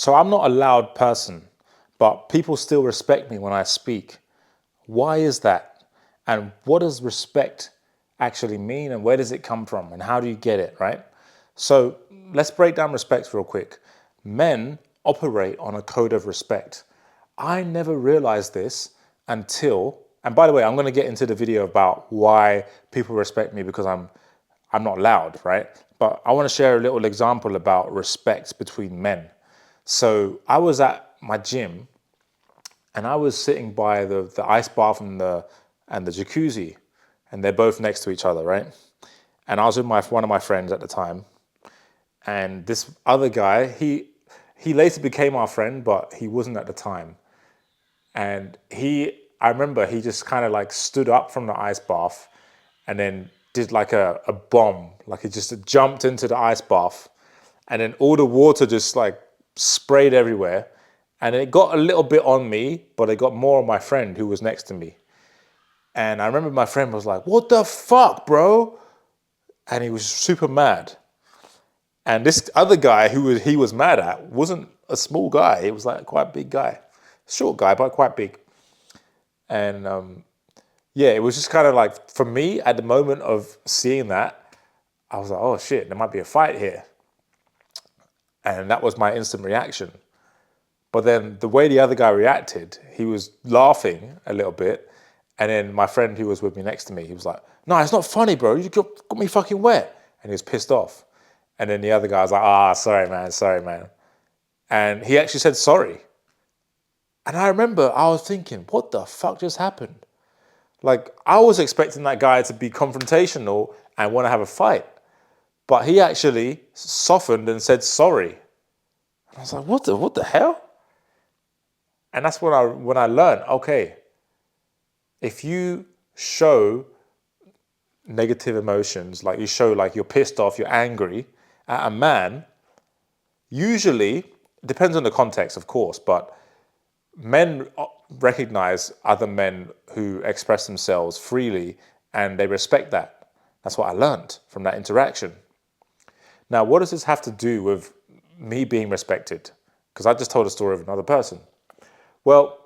So I'm not a loud person, but people still respect me when I speak. Why is that? And what does respect actually mean, and where does it come from, and how do you get it, right? So let's break down respect real quick. Men operate on a code of respect. I never realized this until, and by the way, I'm going to get into the video about why people respect me because I'm not loud, right? But I want to share a little example about respect between men. So I was at my gym and I was sitting by the ice bath and the jacuzzi, and they're both next to each other, right? And I was with one of my friends at the time, and this other guy, he later became our friend, but he wasn't at the time. And I remember he just kind of like stood up from the ice bath and then did like a bomb. Like he just jumped into the ice bath and then all the water just like sprayed everywhere. And it got a little bit on me, but it got more on my friend who was next to me. And I remember my friend was like, "What the fuck, bro?" And he was super mad. And this other guy he was mad at wasn't a small guy. He was like quite a big guy. Short guy, but quite big. And yeah, it was just kind of like, for me, at the moment of seeing that, I was like, oh shit, there might be a fight here. And that was my instant reaction. But then the way the other guy reacted, he was laughing a little bit. And then my friend who was with me next to me, he was like, "No, it's not funny, bro. You got me fucking wet." And he was pissed off. And then the other guy was like, "Ah, sorry, man. Sorry, man." And he actually said sorry. And I remember I was thinking, what the fuck just happened? Like, I was expecting that guy to be confrontational and want to have a fight. But he actually softened and said sorry. And I was like, what the hell? And that's when I learned, okay, if you show negative emotions, like you show like you're pissed off, you're angry at a man, usually, it depends on the context, of course, but men recognize other men who express themselves freely and they respect that. That's what I learned from that interaction. Now, what does this have to do with me being respected? Because I just told a story of another person. Well,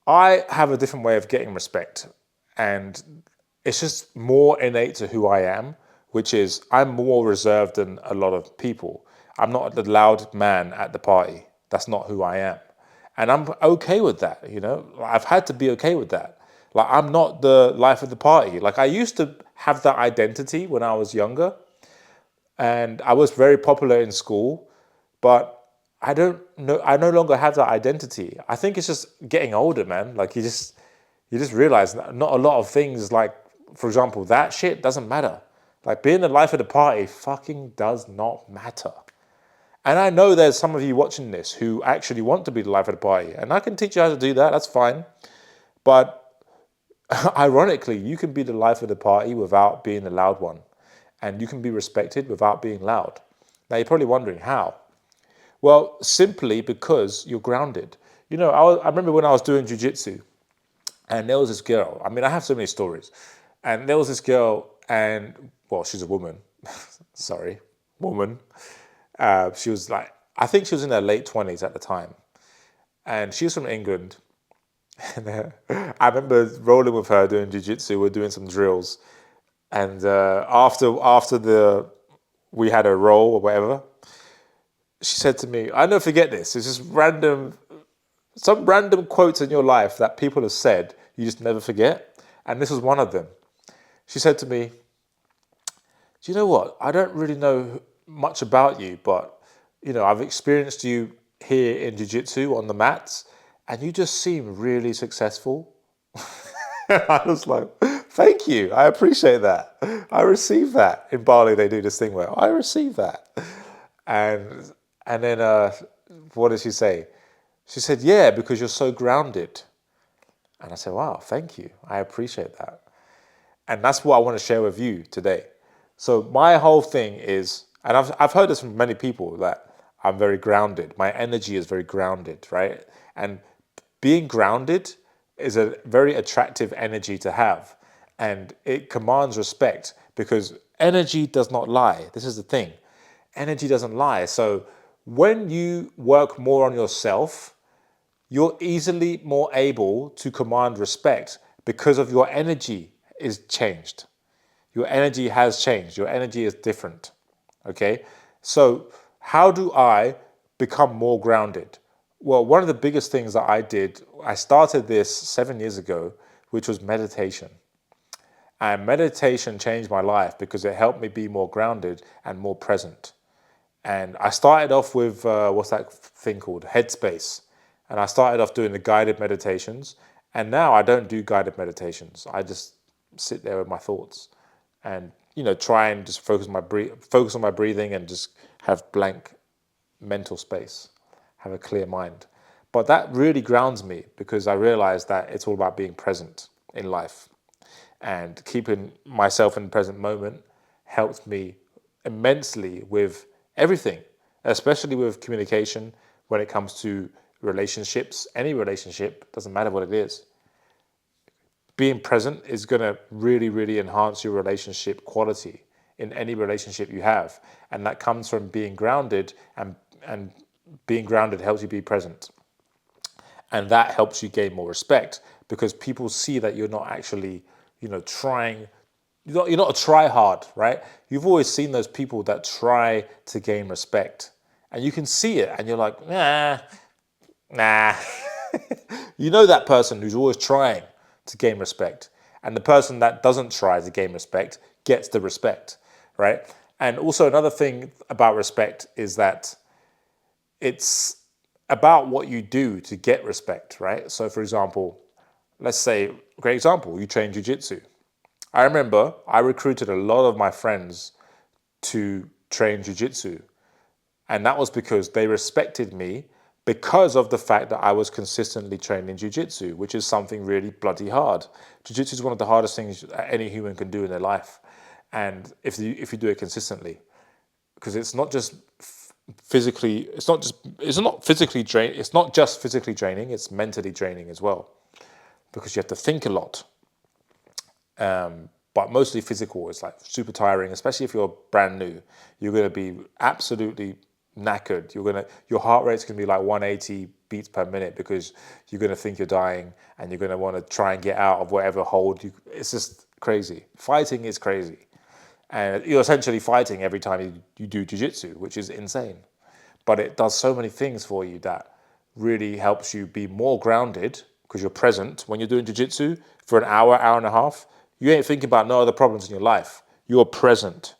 I have a different way of getting respect, and it's just more innate to who I am, which is I'm more reserved than a lot of people. I'm not the loud man at the party. That's not who I am. And I'm okay with that, you know? I've had to be okay with that. Like, I'm not the life of the party. Like, I used to have that identity when I was younger, and I was very popular in school, but I don't know, I no longer have that identity. I think it's just getting older, man. Like, you just realize that not a lot of things, like, for example, that shit doesn't matter. Like, being the life of the party fucking does not matter. And I know there's some of you watching this who actually want to be the life of the party, and I can teach you how to do that, that's fine. But ironically, you can be the life of the party without being the loud one. And you can be respected without being loud. Now, you're probably wondering how. Well, simply because you're grounded. You know, I remember when I was doing jiu-jitsu, and there was this girl. I mean, I have so many stories. And there was this girl, and, well, she's a woman. Sorry, woman. She was like, I think she was in her late 20s at the time. And she was from England. And I remember rolling with her doing jiu-jitsu. We're doing some drills. And after we had a roll or whatever, she said to me, I never forget this. It's just some random quotes in your life that people have said, you just never forget. And this was one of them. She said to me, "Do you know what? I don't really know much about you, but, you know, I've experienced you here in jiu-jitsu on the mats, and you just seem really successful." I was like, "Thank you. I appreciate that. I receive that." In Bali, they do this thing where I receive that. And then what did she say? She said, "Yeah, because you're so grounded." And I said, "Wow, thank you. I appreciate that." And that's what I want to share with you today. So my whole thing is, and I've heard this from many people, that I'm very grounded. My energy is very grounded, right? And being grounded is a very attractive energy to have. And it commands respect because energy does not lie. This is the thing. Energy doesn't lie. So When you work more on yourself, you're easily more able to command respect because of your energy is changed. Your energy has changed. Your energy is different. Okay? So, how do I become more grounded? Well, one of the biggest things that I did, I started this 7 years ago, which was meditation. And meditation changed my life because it helped me be more grounded and more present. And I started off with what's that thing called? Headspace. And I started off doing the guided meditations. And now I don't do guided meditations. I just sit there with my thoughts and try and just focus on my breathing and just have blank mental space, have a clear mind. But that really grounds me because I realize that it's all about being present in life, and keeping myself in the present moment helps me immensely with everything, especially with communication when it comes to relationships. Any relationship, doesn't matter what it is. Being present is going to really, really enhance your relationship quality in any relationship you have. And that comes from being grounded, and being grounded helps you be present. And that helps you gain more respect because people see that you're not actually, trying. You're not a try hard, right? You've always seen those people that try to gain respect, and you can see it, and you're like, nah. You know that person who's always trying to gain respect, and the person that doesn't try to gain respect gets the respect, right? And also another thing about respect is that it's about what you do to get respect, right? So, for example, let's say, great example, you train jujitsu. I remember I recruited a lot of my friends to train jujitsu, and that was because they respected me because of the fact that I was consistently training jiu-jitsu, which is something really bloody hard. Jiu-jitsu is one of the hardest things any human can do in their life. And if you do it consistently, because it's not just physically, it's not physically draining, it's not just physically draining, it's mentally draining as well. Because you have to think a lot. But mostly physical. It's like super tiring, especially if you're brand new. You're going to be absolutely knackered. Your heart rate's going to be like 180 beats per minute because you're going to think you're dying and you're going to want to try and get out of whatever hold. It's just crazy. Fighting is crazy. And you're essentially fighting every time you do jiu-jitsu, which is insane. But it does so many things for you that really helps you be more grounded because you're present. When you're doing jiu-jitsu for an hour, hour and a half, you ain't thinking about no other problems in your life. You're present.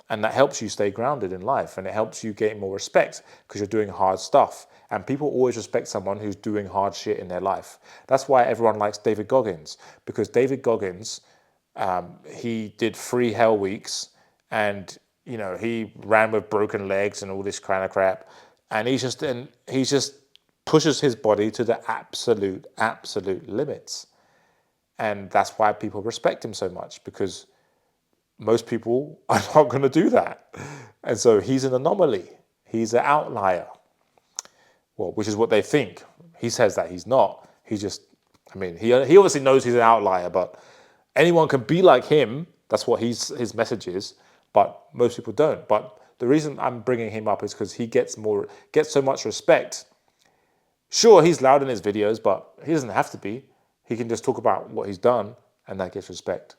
And that helps you stay grounded in life, and it helps you gain more respect because you're doing hard stuff. And people always respect someone who's doing hard shit in their life. That's why everyone likes David Goggins, because David Goggins, he did 3 hell weeks, and he ran with broken legs and all this kind of crap. And he just pushes his body to the absolute limits. And that's why people respect him so much, because most people are not going to do that. And so he's an anomaly. He's an outlier. Well, which is what they think. He says that he's not. He obviously knows he's an outlier, but anyone can be like him. That's what his message is. But most people don't. But the reason I'm bringing him up is because he gets so much respect. Sure, he's loud in his videos, but he doesn't have to be. He can just talk about what he's done, and that gets respect.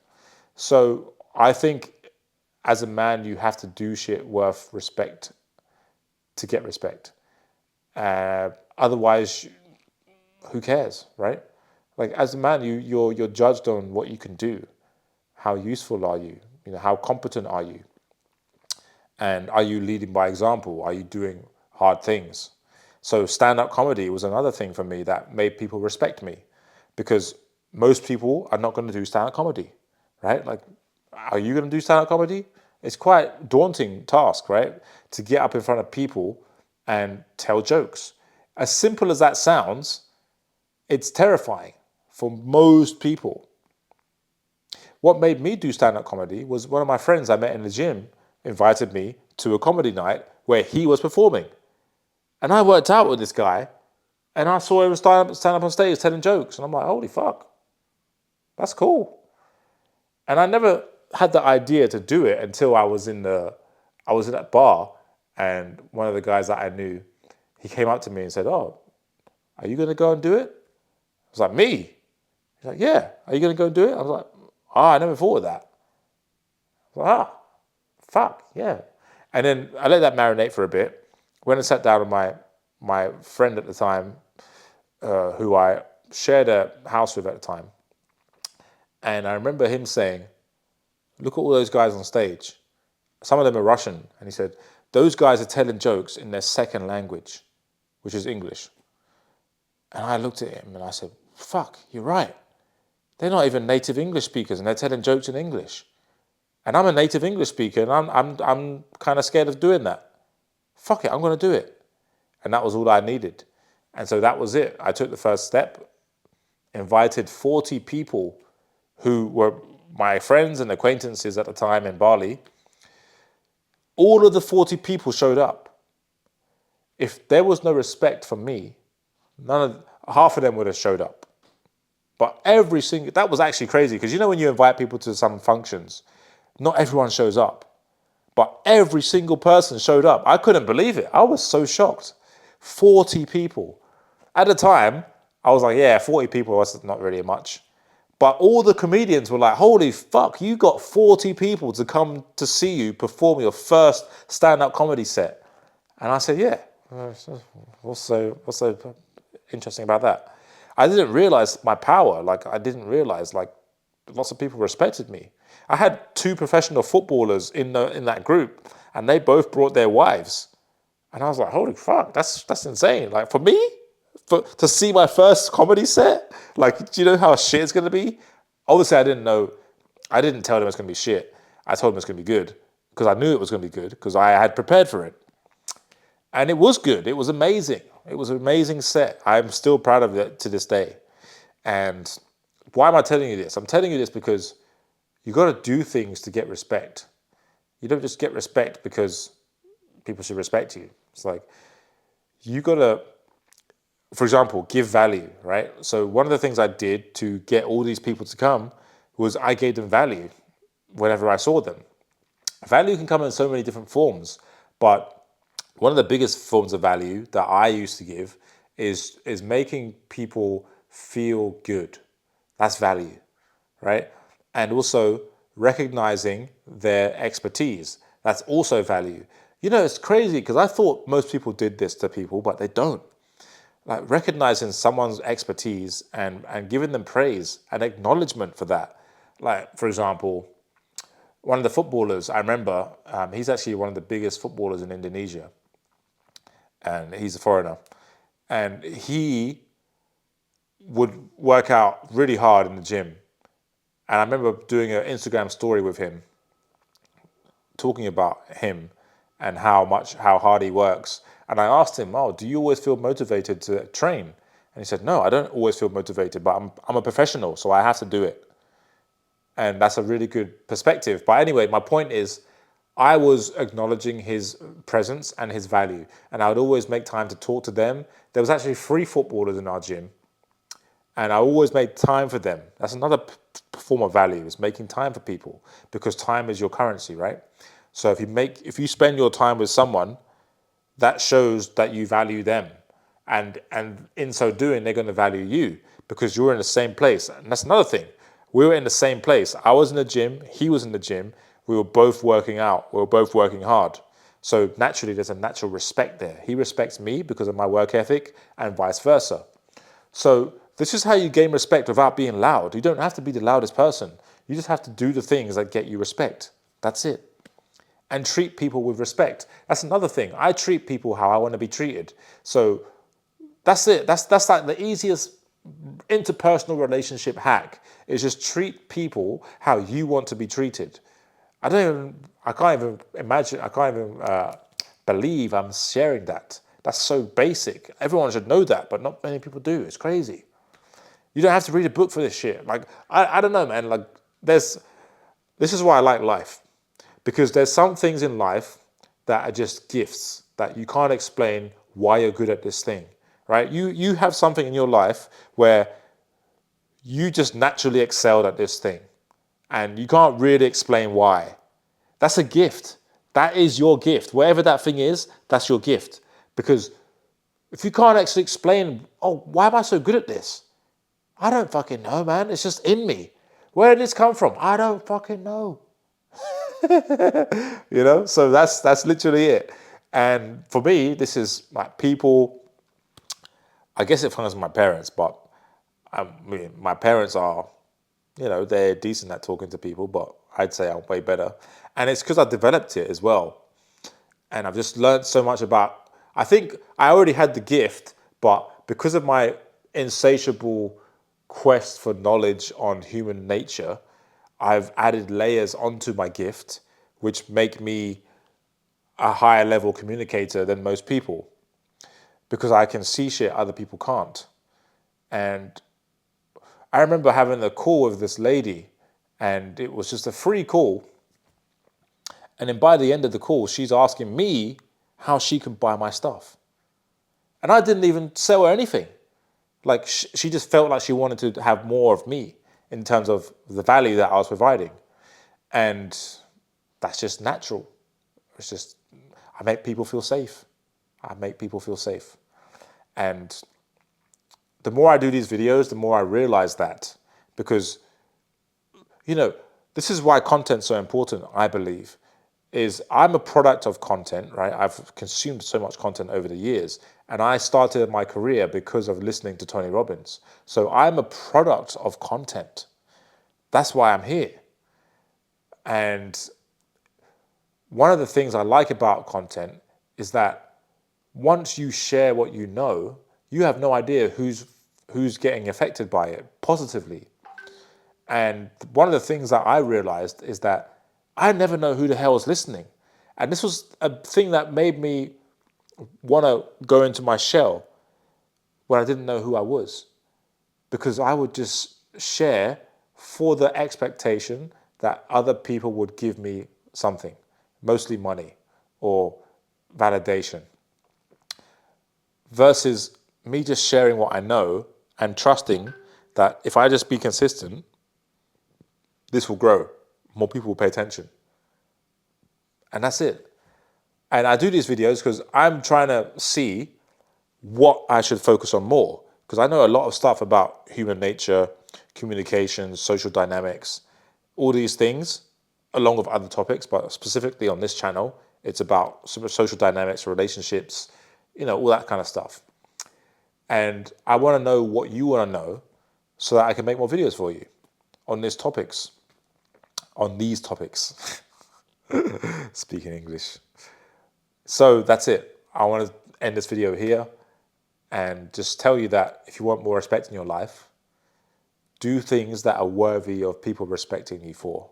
So I think as a man, you have to do shit worth respect to get respect. Otherwise, who cares, right? Like as a man, you're judged on what you can do. How useful are you? How competent are you? And are you leading by example? Are you doing hard things? So stand-up comedy was another thing for me that made people respect me, because most people are not going to do stand-up comedy, right? Like, are you going to do stand-up comedy? It's quite a daunting task, right? To get up in front of people and tell jokes. As simple as that sounds, it's terrifying for most people. What made me do stand-up comedy was one of my friends I met in the gym invited me to a comedy night where he was performing. And I worked out with this guy, and I saw him stand up on stage telling jokes. And I'm like, holy fuck, that's cool. And I never had the idea to do it until I was in that bar, And one of the guys that I knew, he came up to me and said, "Oh, are you going to go and do it?" I was like, "Me?" He's like, "Yeah, are you going to go and do it?" I was like, I never thought of that. I was like, fuck, yeah. And then I let that marinate for a bit. Went and sat down with my friend at the time, who I shared a house with at the time. And I remember him saying, "Look at all those guys on stage. Some of them are Russian." And he said, "Those guys are telling jokes in their second language, which is English." And I looked at him and I said, "Fuck, you're right. They're not even native English speakers and they're telling jokes in English. And I'm a native English speaker and I'm kind of scared of doing that. Fuck it, I'm going to do it." And that was all I needed. And so that was it. I took the first step, invited 40 people who were my friends and acquaintances at the time in Bali. All of the 40 people showed up. If there was no respect for me, half of them would have showed up. But that was actually crazy, because when you invite people to some functions, not everyone shows up. But every single person showed up. I couldn't believe it. I was so shocked. 40 people. At the time, I was like, yeah, 40 people was not really much. But all the comedians were like, holy fuck, you got 40 people to come to see you perform your first stand-up comedy set. And I said, yeah, what's so interesting about that? I didn't realize my power. I didn't realize lots of people respected me. I had 2 professional footballers in that group, and they both brought their wives. And I was like, holy fuck, that's insane. For me, to see my first comedy set, do you know how shit it's going to be? Obviously, I didn't know. I didn't tell them it's going to be shit. I told them it's going to be good, because I knew it was going to be good, because I had prepared for it. And it was good. It was amazing. It was an amazing set. I'm still proud of it to this day. And why am I telling you this? I'm telling you this because you got to do things to get respect. You don't just get respect because people should respect you. It's you got to, for example, give value, right? So one of the things I did to get all these people to come was I gave them value whenever I saw them. Value can come in so many different forms, but one of the biggest forms of value that I used to give is making people feel good. That's value, right? And also recognizing their expertise. That's also value. It's crazy, because I thought most people did this to people, but they don't. Recognizing someone's expertise and giving them praise and acknowledgement for that. For example, one of the footballers, I remember, he's actually one of the biggest footballers in Indonesia. And he's a foreigner. And he would work out really hard in the gym. And I remember doing an Instagram story with him, talking about him and how hard he works. And I asked him, "Oh, do you always feel motivated to train?" And he said, "No, I don't always feel motivated, but I'm a professional, so I have to do it." And that's a really good perspective. But anyway, my point is, I was acknowledging his presence and his value. And I would always make time to talk to them. There was actually 3 footballers in our gym. And I always made time for them. That's another form of value, is making time for people, because time is your currency, right? So if you spend your time with someone, that shows that you value them. And in so doing, they're going to value you, because you're in the same place. And that's another thing. We were in the same place. I was in the gym. He was in the gym. We were both working out. We were both working hard. So naturally, there's a natural respect there. He respects me because of my work ethic, and vice versa. So this is how you gain respect without being loud. You don't have to be the loudest person. You just have to do the things that get you respect. That's it. And treat people with respect. That's another thing. I treat people how I want to be treated. So that's it. That's the easiest interpersonal relationship hack, is just treat people how you want to be treated. I can't even imagine, I can't even believe I'm sharing that. That's so basic. Everyone should know that, but not many people do. It's crazy. You don't have to read a book for this shit. I don't know, man. This is why I like life. Because there's some things in life that are just gifts that you can't explain why you're good at this thing, right? You have something in your life where you just naturally excelled at this thing, and you can't really explain why. That's a gift. That is your gift. Whatever that thing is, that's your gift. Because if you can't actually explain, oh, why am I so good at this? I don't fucking know, man. It's just in me. Where did this come from? I don't fucking know. So that's literally it. And for me, this is like people, I guess it comes from my parents, but I mean, my parents are, they're decent at talking to people, but I'd say I'm way better. And it's because I developed it as well. And I've just learned so much about, I think I already had the gift, but because of my insatiable quest for knowledge on human nature, I've added layers onto my gift, which make me a higher level communicator than most people because I can see shit other people can't. And I remember having a call with this lady, and it was just a free call. And then by the end of the call, she's asking me how she can buy my stuff. And I didn't even sell her anything. Like, she just felt like she wanted to have more of me in terms of the value that I was providing. And that's just natural. It's just, I make people feel safe. I make people feel safe. And the more I do these videos, the more I realize that. Because, this is why content's so important, I believe, is I'm a product of content, right? I've consumed so much content over the years. And I started my career because of listening to Tony Robbins. So I'm a product of content. That's why I'm here. And one of the things I like about content is that once you share what you know, you have no idea who's getting affected by it positively. And one of the things that I realized is that I never know who the hell is listening. And this was a thing that made me want to go into my shell when I didn't know who I was. Because I would just share for the expectation that other people would give me something, mostly money or validation, versus me just sharing what I know and trusting that if I just be consistent, this will grow. More people will pay attention. And that's it. And I do these videos because I'm trying to see what I should focus on more. Because I know a lot of stuff about human nature, communications, social dynamics, all these things, along with other topics, but specifically on this channel, it's about social dynamics, relationships, all that kind of stuff. And I want to know what you want to know so that I can make more videos for you on these topics. Speaking English. So that's it. I want to end this video here and just tell you that if you want more respect in your life, do things that are worthy of people respecting you for.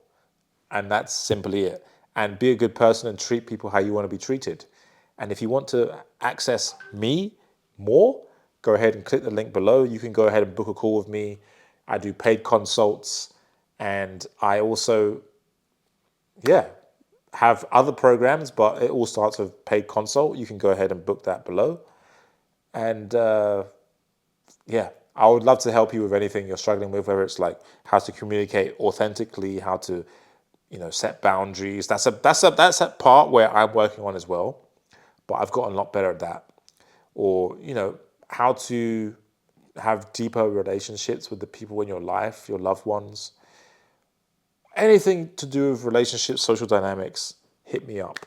And that's simply it. And be a good person and treat people how you want to be treated. And if you want to access me more, go ahead and click the link below. You can go ahead and book a call with me. I do paid consults. And I also, have other programs, but it all starts with paid consult. You can go ahead and book that below. And I would love to help you with anything you're struggling with, whether it's like how to communicate authentically, how to, set boundaries. That's a part where I'm working on as well, but I've gotten a lot better at that. Or, how to have deeper relationships with the people in your life, your loved ones. Anything to do with relationships, social dynamics, hit me up.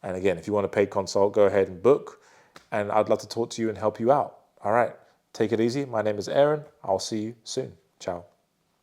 And again, if you want a paid consult, go ahead and book. And I'd love to talk to you and help you out. All right. Take it easy. My name is Aaron. I'll see you soon. Ciao.